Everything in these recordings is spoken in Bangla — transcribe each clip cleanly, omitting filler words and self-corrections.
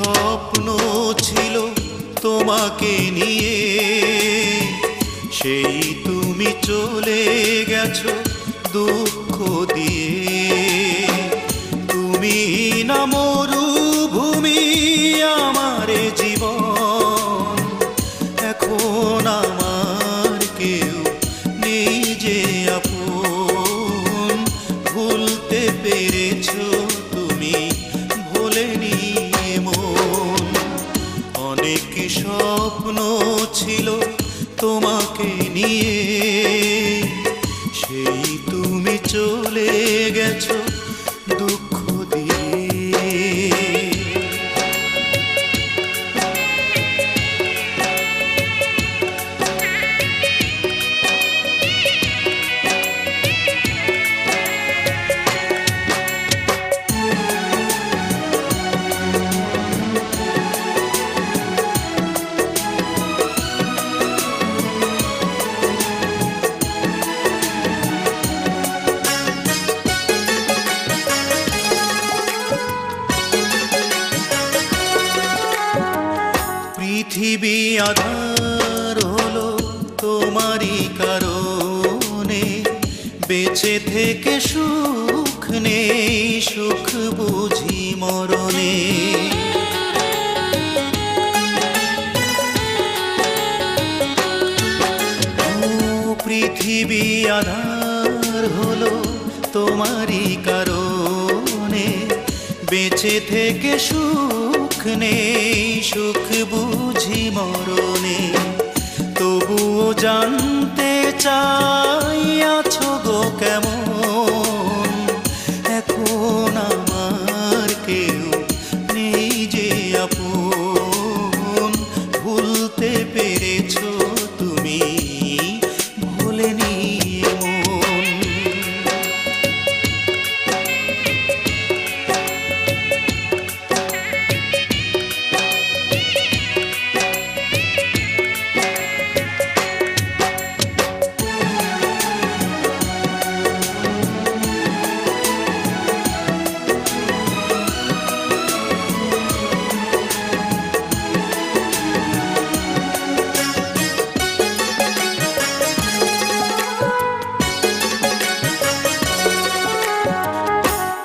স্বপ্ন ছিল তোমাকে নিয়ে, সেই তুমি চলে গেছো দুঃখ দিয়ে। তুমি না মরুভূমি আমার জীবন, এখন আমার কেউ নেই যে আপন। ভুলতে পেরেছো তুমি, ভোলেনি মন। অনেক স্বপ্ন ছিল তোমাকে নিয়ে, সেই তুমি চলে গেছো দুঃখ দিয়ে। পৃথিবী আধার হলো তোমারই কারণে, বেঁচে থেকে সুখ নেই, সুখ বুঝি মরণে। পৃথিবী আধার হলো তোমারই কারণে, বেঁচে থেকে সুখ নেই, সুখ বুঝি মরণে। তবুও জানতে চাই আছো গো কেমন, এখন আমার কেউ নেই যে আপন। ভুলতে পেরেছো তুমি, ভোলেনি মন।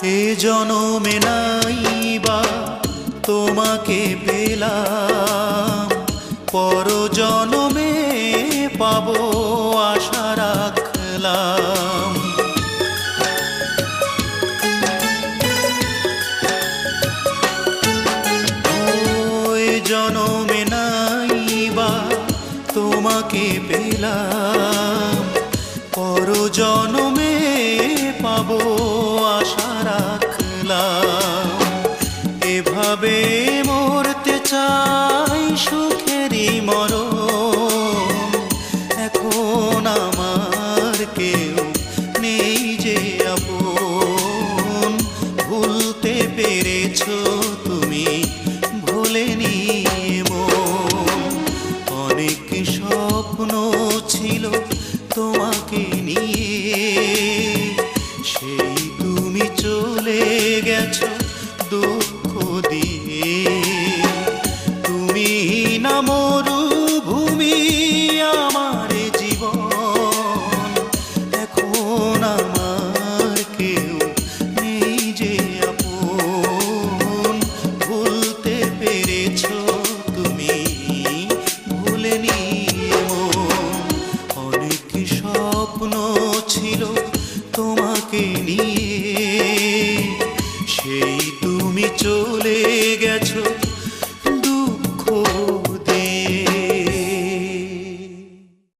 এ জনমে নাই বা তোমাকে পেলাম, পর জনমে পাবো আশা রাখলাম। এ জনমে নাই বা তোমাকে পেলাম, পর জনমে পাবো আশা রাখলাম। এভাবে মরতে চাই সুখেরই মরণ, এখন আমার কেউ নেই যে আপন। ভুলতে পেরেছো তুমি, ভোলেনি মন। অনেক স্বপ্ন ছিল তোমাকে নিয়ে, সেই তুমি চলে গেছো দুঃখ দিয়ে। তুমি না মরুভূমি আমার জীবন, এখন আমার কেউ নেই যে আপন। ভুলতে পেরেছো তুমি, ভোলেনি মন। অনেক স্বপ্ন ছিল